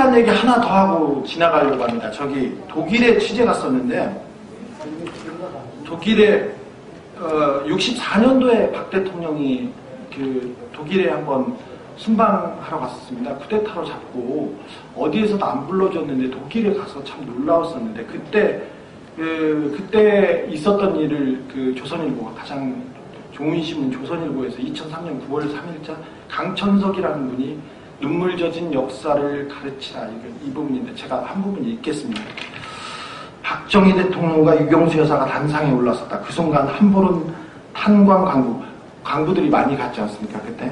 대한 얘기 하나 더 하고 지나가려고 합니다. 저기 독일에 취재 갔었는데 독일에 64년도에 박 대통령이 그 독일에 한번 순방하러 갔었습니다. 쿠데타로 잡고 어디에서도 안 불러줬는데 독일에 가서 참 놀라웠었는데 그때 있었던 일을 그 조선일보가 가장 좋은 신문 조선일보에서 2003년 9월 3일자 강천석이라는 분이 눈물 젖은 역사를 가르치라 이 부분인데 제가 한 부분 읽겠습니다. 박정희 대통령과 유경수 여사가 단상에 올랐었다. 그 순간 한보른 탄광 광부들이 많이 갔지 않습니까? 그때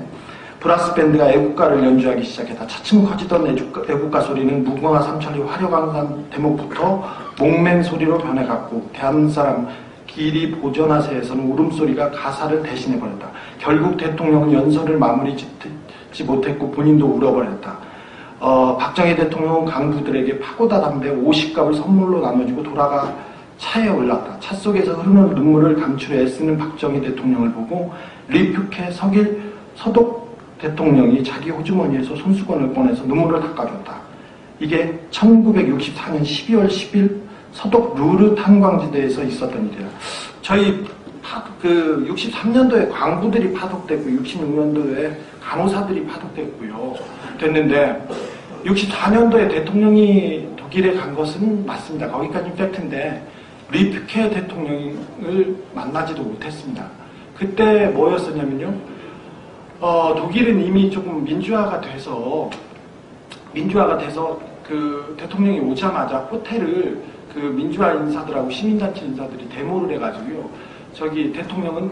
브라스 밴드가 애국가를 연주하기 시작했다. 차츰 커지던 애국가 소리는 무궁화 삼천리 화려강산 대목부터 목맹 소리로 변해갔고 대한사람 길이 보전하세에서는 울음소리가 가사를 대신해버렸다. 결국 대통령은 연설을 마무리 짓지 못했고 본인도 울어버렸다. 박정희 대통령은 강부들에게 파고다 담배 50갑을 선물로 나눠주고 돌아가 차에 올랐다. 차 속에서 흐르는 눈물을 감추려 애쓰는 박정희 대통령을 보고 리퓨케 서독 대통령이 자기 호주머니에서 손수건을 꺼내서 눈물을 닦아줬다. 이게 1964년 12월 10일 서독 루르 탄광지대에서 있었던 일이다. 저희 63년도에 광부들이 파독됐고 66년도에 간호사들이 파독됐고요. 됐는데 64년도에 대통령이 독일에 간 것은 맞습니다. 거기까지 팩트인데 리퓨케 대통령을 만나지도 못했습니다. 그때 뭐였었냐면요. 독일은 이미 조금 민주화가 돼서 그 대통령이 오자마자 호텔을 그 민주화 인사들하고 시민단체 인사들이 데모를 해가지고요. 저기 대통령은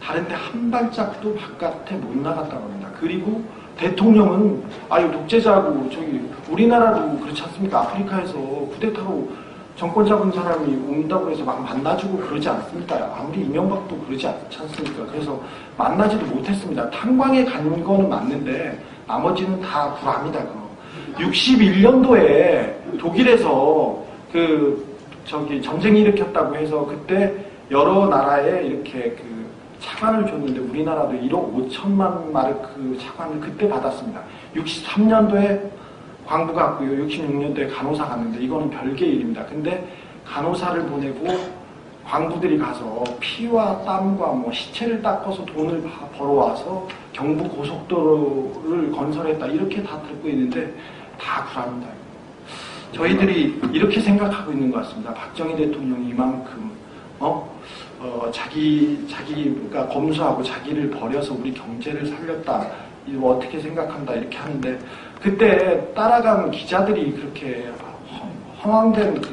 다른데 한 발짝도 바깥에 못 나갔다고 합니다. 그리고 대통령은 독재자고 저기 우리나라도 그렇지 않습니까? 아프리카에서 쿠데타로 정권 잡은 사람이 온다고 해서 막 만나주고 그러지 않습니까? 아무리 이명박도 그러지 않지 않습니까? 그래서 만나지도 못했습니다. 탄광에 간 거는 맞는데 나머지는 다 불합니다. 61년도에 독일에서 전쟁이 일으켰다고 해서 그때 여러 나라에 이렇게 차관을 줬는데 우리나라도 1억 5천만 마르크 차관을 그때 받았습니다. 63년도에 광부 갔고요. 66년도에 간호사 갔는데 이거는 별개의 일입니다. 근데 간호사를 보내고 광부들이 가서 피와 땀과 시체를 닦아서 돈을 벌어와서 경부 고속도로를 건설했다. 이렇게 다 듣고 있는데 다 구랍니다. 저희들이 이렇게 생각하고 있는 것 같습니다. 박정희 대통령이 이만큼 자기가 검소하고 자기를 버려서 우리 경제를 살렸다. 이거 어떻게 생각한다 이렇게 하는데 그때 따라간 기자들이 그렇게 허황된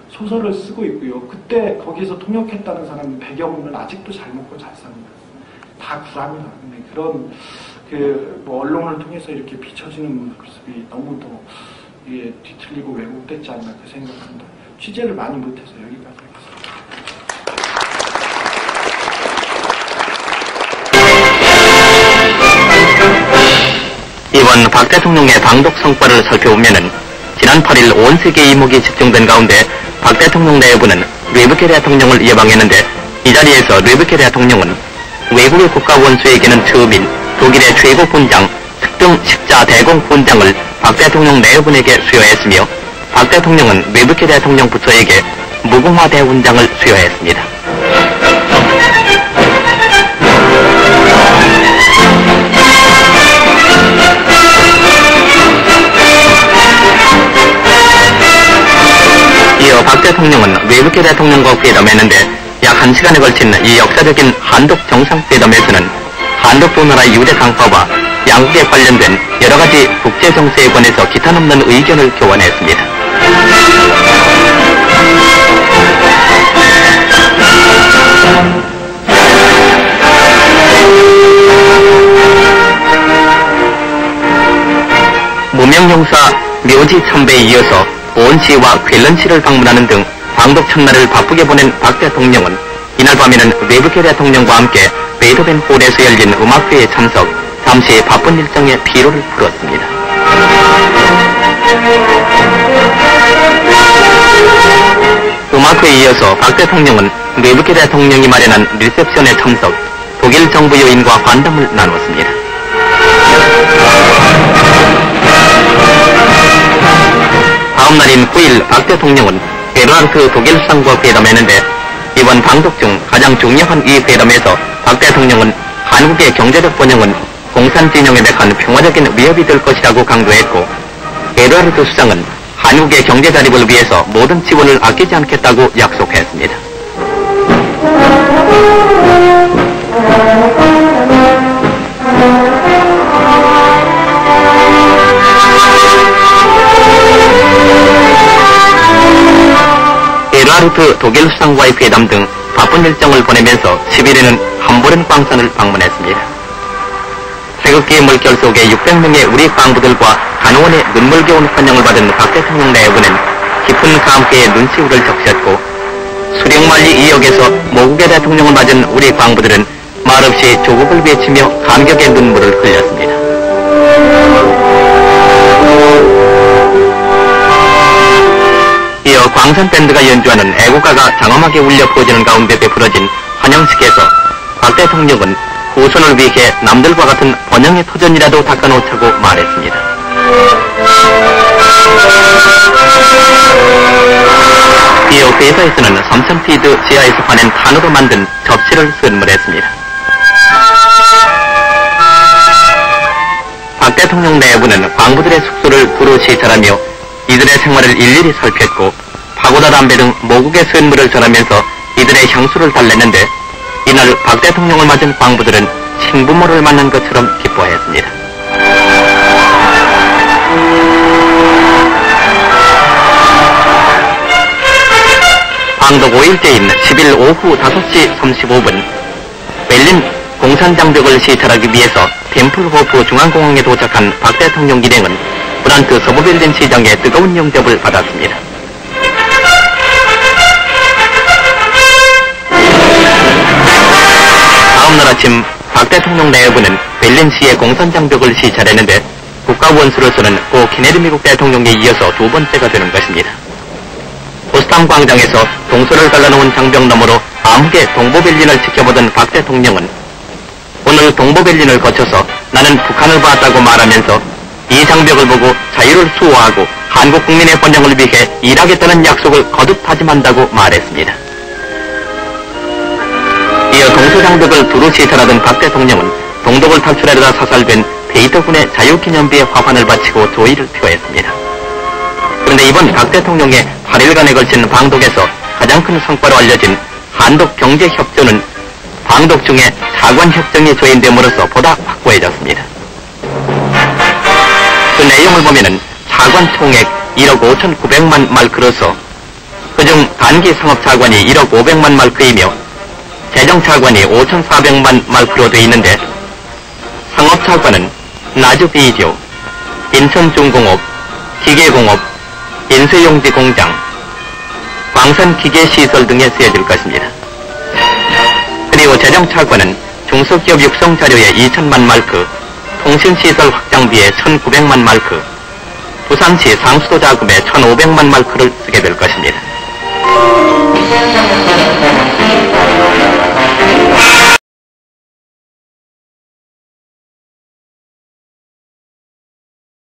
소설을 쓰고 있고요. 그때 거기서 통역했다는 사람이 배경은 아직도 잘 먹고 잘 삽니다. 다 구랍니다. 근데 그런 언론을 통해서 이렇게 비춰지는 모습이 너무 더 이게 뒤틀리고 왜곡됐지 않나 그 생각합니다. 취재를 많이 못해서 여기까지 하겠습니다. 이번 박 대통령의 방독 성과를 살펴보면은 지난 8일 온 세계 이목이 집중된 가운데 박 대통령 내부는 르브케 대통령을 예방했는데 이 자리에서 르브케 대통령은 외국의 국가 원수에게는 처음인 독일의 최고 훈장 특등 십자 대공 훈장을 박 대통령 내부에게 수여했으며 박 대통령은 르브케 대통령 부처에게 무궁화 대훈장을 수여했습니다. 이어 박 대통령은 르브케 대통령과 회담했는데 약 1시간에 걸친 이 역사적인 한독 정상회담에서는 한독 두 나라의 유대 강파와 양국에 관련된 여러가지 국제 정세에 관해서 기탄 없는 의견을 교환했습니다. 무명용사 묘지 참배에 이어서 온시와 퀼런시를 방문하는 등 방독 첫날을 바쁘게 보낸 박 대통령은 이날 밤에는 르브케 대통령과 함께 베토벤 홀에서 열린 음악회에 참석, 잠시 바쁜 일정에 피로를 풀었습니다. 음악회에 이어서 박 대통령은 르브케 대통령이 마련한 리셉션에 참석, 독일 정부 요인과 환담을 나눴습니다. 다음 날인 9일 박 대통령은 게르하르트 독일 수상과 회담했는데 이번 방독 중 가장 중요한 이 회담에서 박 대통령은 한국의 경제적 번영은 공산 진영에 대한 평화적인 위협이 될 것이라고 강조했고 게르하르트 수상은 한국의 경제 자립을 위해서 모든 지원을 아끼지 않겠다고 약속했습니다. 게르하르트 독일 수상과의 회담 등 바쁜 일정을 보내면서 11일에는 함보렌 광산을 방문했습니다. 태극기 물결 속에 600명의 우리 광부들과 간호원의 눈물겨운 환영을 받은 박 대통령 내부는 깊은 감회에 눈시울을 적셨고 수령만리 2역에서 모국의 대통령을 맞은 우리 광부들은 말없이 조국을 외치며 감격의 눈물을 흘렸습니다. 이어 광산밴드가 연주하는 애국가가 장엄하게 울려 퍼지는 가운데 베풀어진 환영식에서 박 대통령은 후손을 위해 남들과 같은 번영의 터전이라도 닦아놓자고 말했습니다. 이어 회사에서는 삼천피드 지하에서 파낸 탄으로 만든 접시를 선물했습니다. 박 대통령 내부는 광부들의 숙소를 두루 시찰하며 이들의 생활을 일일이 살폈고 파고다 담배 등 모국의 선물을 전하면서 이들의 향수를 달랬는데 이날 박 대통령을 맞은 광부들은 친부모를 만난 것처럼 기뻐했습니다. 방독 5일째인 10일 오후 5시 35분 베를린 공산장벽을 시찰하기 위해서 템플호프 중앙공항에 도착한 박 대통령 일행은 브란트 서부베를린 시장의 뜨거운 영접을 받았습니다. 다음날 아침 박 대통령 내부는 베를린시의 공산장벽을 시찰했는데 국가원수로서는 고 케네디 미국 대통령에 이어서 두 번째가 되는 것입니다. 포스탐 광장에서 동서를 갈라놓은 장벽 너머로 암흑의 동부베를린을 지켜보던 박 대통령은 오늘 동부베를린을 거쳐서 나는 북한을 봤다고 말하면서 이 장벽을 보고 자유를 수호하고 한국 국민의 번영을 위해 일하겠다는 약속을 거듭 다짐한다고 말했습니다. 이어 동서장벽을 두루 시찰하던 박 대통령은 동독을 탈출하려다 사살된 베이터군의 자유기념비에 화환을 바치고 조의를 표했습니다. 그런데 이번 박 대통령의 8일간에 걸친 방독에서 가장 큰 성과로 알려진 한독 경제협조는 방독 중에 차관협정이 조인됨으로써 보다 확고해졌습니다. 그 내용을 보면은 차관 총액 1억 5,900만 말크로서 그중 단기 상업차관이 1억 500만 말크이며 재정차관이 5,400만 말크로 되어 있는데 상업차관은 나주비료, 인천중공업, 기계공업, 인쇄용지공장, 광산기계시설 등에 쓰여질 것입니다. 그리고 재정차관은 중소기업 육성자료에 2,000만 말크, 통신시설 확장비에 1,900만 말크, 부산시 상수도 자금에 1,500만 말크를 쓰게 될 것입니다.